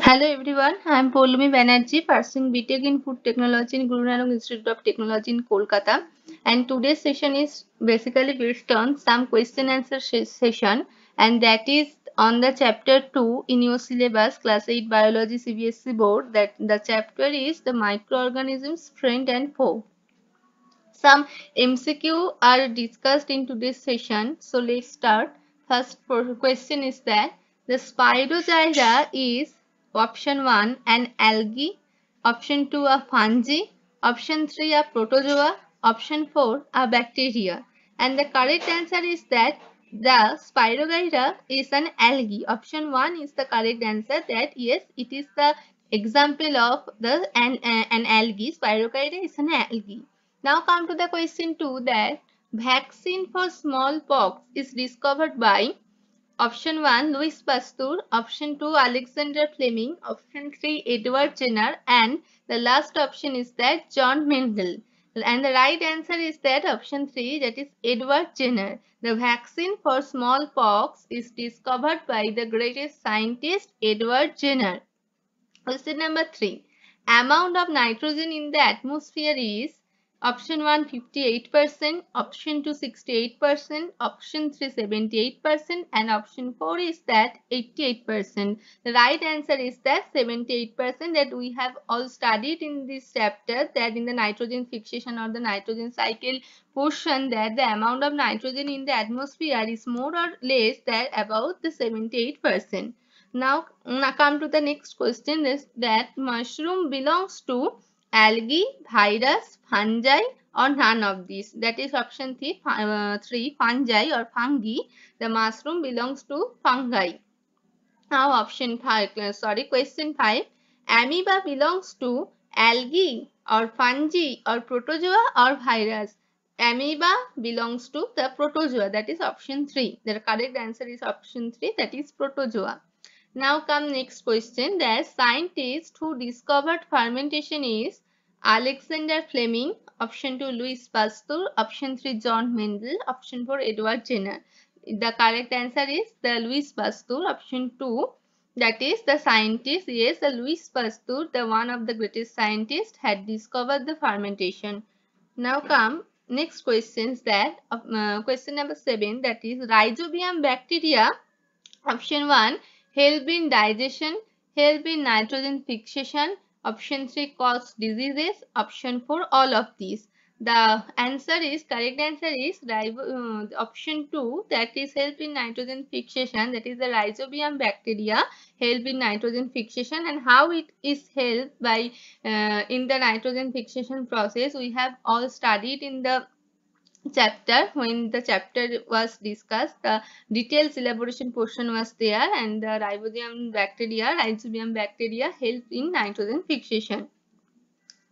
Hello everyone, I am Poulumi Banerjee, pursuing BTech in Food Technology in Guru Nanak Institute of Technology in Kolkata. And today's session is basically based on some question answer session, and that is on the chapter 2 in your syllabus, class 8 biology CBSE board. That the chapter is the microorganisms friend and foe. Some MCQ are discussed in today's session. So let's start. First question is that the Spirogyra is option 1 an algae, option 2 a fungi, option 3 a protozoa, option 4 a bacteria. And the correct answer is that the Spirogyra is an algae. Option 1 is the correct answer, that yes, it is the example of an algae. Spirogyra is an algae. Now come to the question 2, that vaccine for smallpox is discovered by option 1 Louis Pasteur, option 2 Alexander Fleming, option 3 Edward Jenner, and the last option is that John Mendel. And the right answer is that option 3, that is Edward Jenner. The vaccine for smallpox is discovered by the greatest scientist Edward Jenner. Question number 3. Amount of nitrogen in the atmosphere is option 1 58%, option 2 68%, option 3 78%, and option 4 is that 88%. The right answer is that 78%, that we have all studied in this chapter, that in the nitrogen fixation or the nitrogen cycle portion, that the amount of nitrogen in the atmosphere is more or less that about the 78%. Now come to the next question, is that mushroom belongs to algae, virus, fungi, or none of these. That is option 3 fungi or fungi. The mushroom belongs to fungi. Now option 5, question 5. Amoeba belongs to algae or fungi or protozoa or virus. Amoeba belongs to the protozoa, that is option 3. The correct answer is option 3, that is protozoa. Now come next question, that scientist who discovered fermentation is Alexander Fleming, option 2 Louis Pasteur, option 3 John Mendel, option 4 Edward Jenner. The correct answer is the Louis Pasteur, option 2, that is the scientist. Yes, the Louis Pasteur, the one of the greatest scientists, had discovered the fermentation. Now come next questions, that question number 7, that is Rhizobium bacteria. Option 1 help in digestion, help in nitrogen fixation, option 3 cause diseases, option 4 all of these. The answer is, correct answer is option 2, that is help in nitrogen fixation, that is the Rhizobium bacteria help in nitrogen fixation. And how it is helped by in the nitrogen fixation process, we have all studied in the chapter. When the chapter was discussed, the details elaboration portion was there, and the rhizobium bacteria help in nitrogen fixation.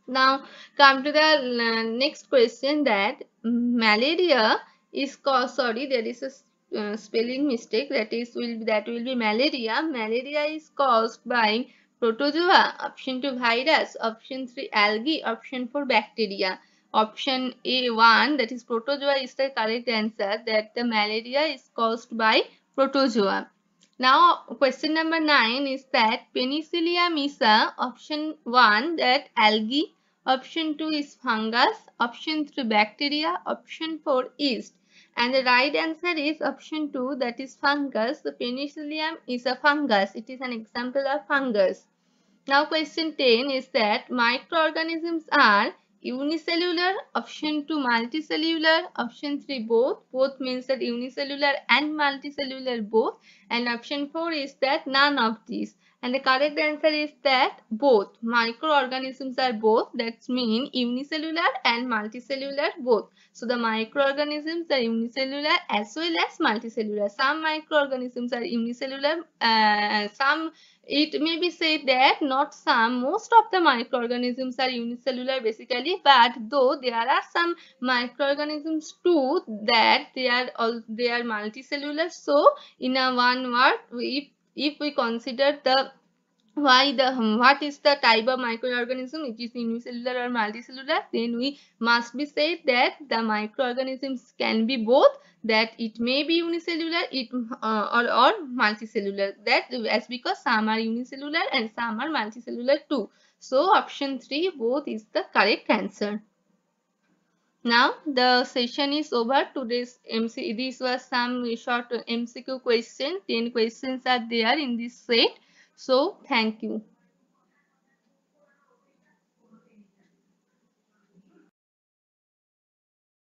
Now come to the next question, that malaria is caused, sorry, there is a spelling mistake, that will be malaria. Malaria is caused by protozoa, option 2 virus, option 3 algae, option 4 bacteria. Option A1, that is protozoa, is the correct answer, that the malaria is caused by protozoa. Now question number 9 is that Penicillium is a option 1, that algae, option 2 is fungus, option 3 bacteria, option 4 yeast. And the right answer is option 2, that is fungus. The Penicillium is a fungus. It is an example of fungus. Now question 10 is that microorganisms are unicellular, option 2 multicellular, option 3 both means that unicellular and multicellular both, and option 4 is that none of these. And the correct answer is that both. Microorganisms are both, that means unicellular and multicellular both. So the microorganisms are unicellular as well as multicellular. Some microorganisms are unicellular, some, it may be said that not some, most of the microorganisms are unicellular basically, but though there are some microorganisms too that they are multicellular. So in a one word, if we consider the what is the type of microorganism, it is unicellular or multicellular, then we must be said that the microorganisms can be both, that it may be unicellular or multicellular, that as because some are unicellular and some are multicellular too. So option 3 both is the correct answer. Now the session is over. Today's MC, this was some short MCQ question. 10 questions are there in this set. So thank you.